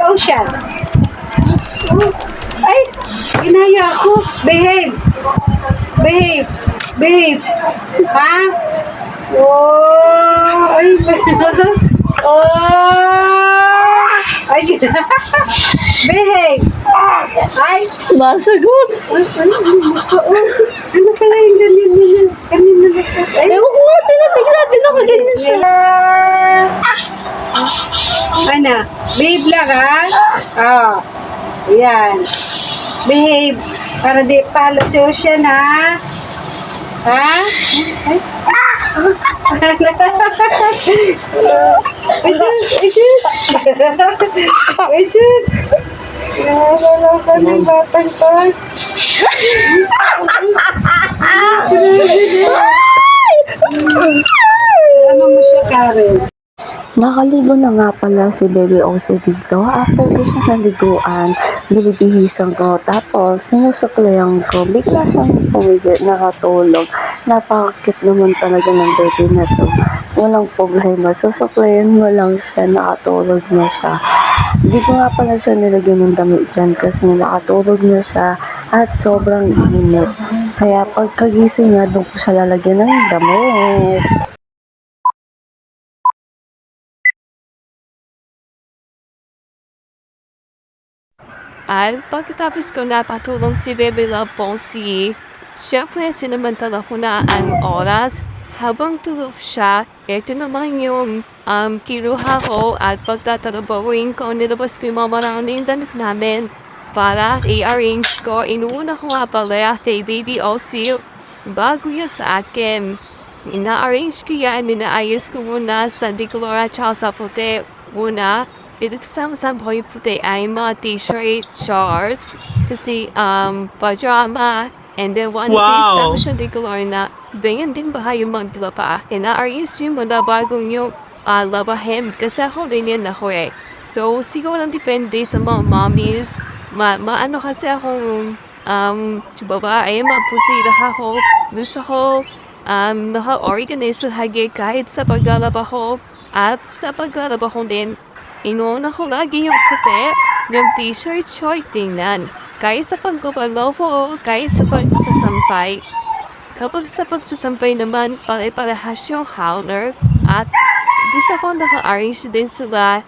Ocean. Ay, inaya ko. Behave. Behave. Behave. Ha? Oh, ay, oh, ay, behave. Ay, Sumasagot. ano pala yung ganyan? Kanina na ka. Ay, Ewan ko nga, tinapigla din ako ganyan siya. Ano? Behave lang, ha? Oh. Yan. Behave. Para di palo si Ocean, ha? Ha? Ay. Ay, sus! Ay, sus! Ay, sus! Nalalaw ka ng batang to. Ano mo siya, Karen? Nakaligo na nga pala si Baby Ose dito. After ko siya naliguan, bilibihisan ko. Tapos, sinusuklayan ko. Bigla siyang pumigil, nakatulog. Napakakit naman talaga ng baby na to. Walang problema. Susuklayan mo lang siya, nakatulog na siya. Hindi ko nga pala siya nilagyan ng damit dyan kasi nakatulog na siya at sobrang init. Kaya pagkagising niya, doon ko siya lalagyan ng damit. At pagkatapos ko napatulong si Baby Love Ponsi, syempre sinamantala ko na ang oras. Habang tulog siya, ito naman yung kiruha ko at pagtatrabahuin ko, nilabas ko yung mga maraming damit namin para i-arrange ko. Inuuna ko nga pala kay Baby Osi bago yun sa akin. Ina-arrange ko yan, minaayos ko muna sa decolor at saka sa puti. Una, pinagsama-sama ko yung puti ay mga t-shirt, shorts, kasi pajama, and then one piece tapos yung decolor na ganyan din ba yung maglaba? Ina-arrange yun muna bagong yung labahin kasi ako rin yan ako eh. So, siguro lang depende sa mga mommies. Maano kasi akong babae, mapusira ako. Gusto ko naka-organize lagi kahit sa paglalaba ko. At sa paglalaba ko din, inuuna ko lagi yung puti, yung t-shirt, short tingnan. Kahit sa pagkabalobo, kahit sa pagsasampay. Kapag sa pagsasampay naman, pare-parehas yung howler. At gusto ko naka-arrange din sila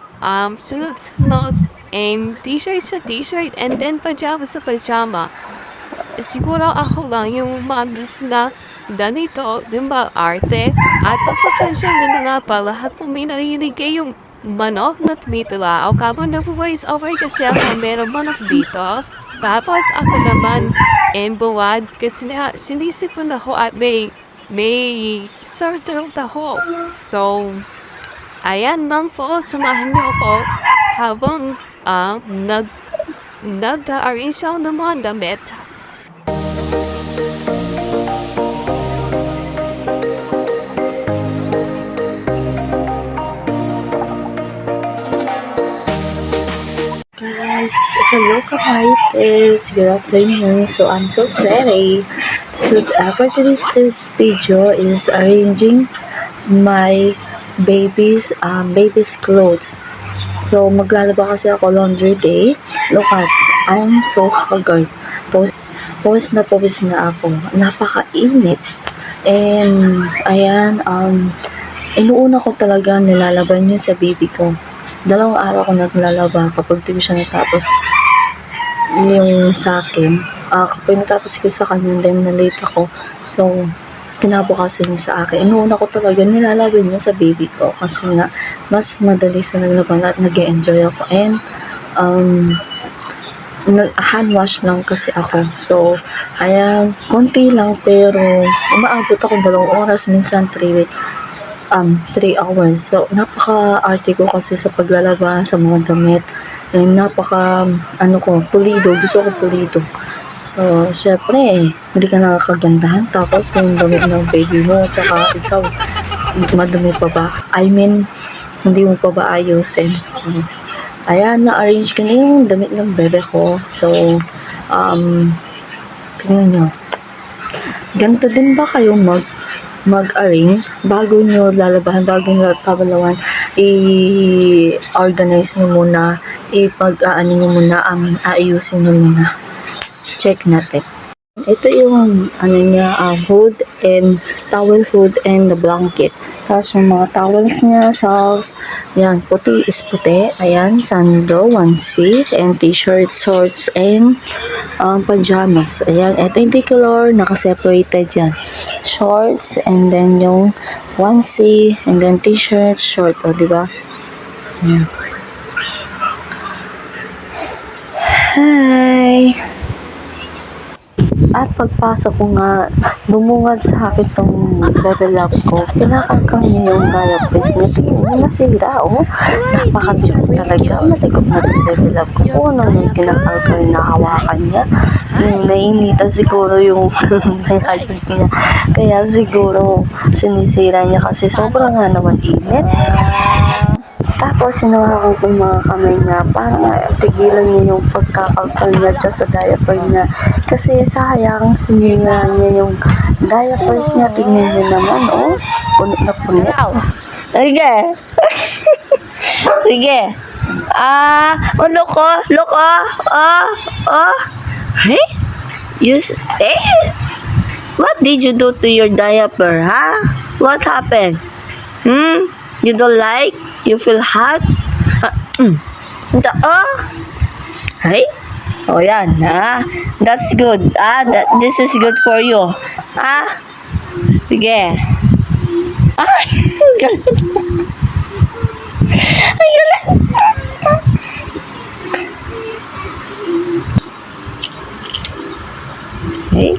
sunod-sunod t-shirt sa t-shirt and then pajama sa pajama. Siguro ako lang yung mabis na ganito, din ba arte? At papasensya nyo na nga pala at kung may narinig kayong manok na tumitila o kabang nag-voice over kasi ako meron manok dito. Tapos ako naman buwad kasi sinisipon ako at may sorcerong ako. So, ayan lang po, samahan niyo ako habang nag-arrange ako ng mga damit. Guys, hello ka-Marites. Good afternoon. So, I'm so sorry. For today's video is arranging my baby's clothes. So, maglalaba kasi ako laundry day. Look at, I'm so haggard. Pawis na ako. Napakainit. And, ayan, inuuna ko talaga nilalaban yun sa baby ko. 2 araw ko naglalaba kapag di ko siya natapos yung sa akin. Kapag natapos ko sa kanya, then na-late ako. So, kinabukasan niya sa akin. Inuuna ko talaga nilalaban niya sa baby ko kasi nga, mas madali sa naglaban at nag-enjoy ako. And, hand wash lang kasi ako. So, ayan, konti lang pero umaabot ako 2 oras, minsan 3 hours. So, napaka-arte ko kasi sa paglalaba, sa mga damit. And pulido. Gusto ko pulido. So, syempre, hindi ka nakakagandahan. Tapos, yung damit ng baby mo, saka ikaw, madumi pa ba? I mean, hindi mo pa ba ayusin? Ayan, na-arrange ko na yung damit ng bebe ko. So, tingnan nyo. Ganito din ba kayo mag-arrange bago nyo lalabahan, bago nyo papalawan? i-organize nyo muna, ipag-aano nyo muna, ayusin nyo muna. Check natin. Ito yung ano niya, hood and towel hood and the blanket. Tapos yung mga towels niya, socks, ayan, puti is puti, ayan, sando, onesie, and t-shirt, shorts, and pajamas. Ayan, ito yung color, naka-separated yan. Shorts, and then yung onesie, and then t-shirt, short, o, diba? Ayan. Hi! At pagpasok ko nga, bumungad sa akin tong level up ko. Kinakangkang niya yung diapers niya. Tingin mo nasira, oh. Napakadikot talaga. Matikot na yung level up ko. Kung ano yung kinakangkang nahawakan niya. Nainitan siguro yung diapers niya. Kaya siguro sinisira niya kasi sobrang nga naman init. Tapos, sinawakan ko yung mga kamay niya para tigilan niya yung pagkakalkal niya dyan sa diaper niya. Kasi sayang, sinira niya yung diapers niya. Tingnan niyo naman, oh. Punit na punit. Sige. Sige. Loko. Hey? What did you do to your diaper, huh? What happened? You don't like? You feel hot? Hey? Oh, yan, That's good. This is good for you. Sige. Galit. Ay, galit. Hey?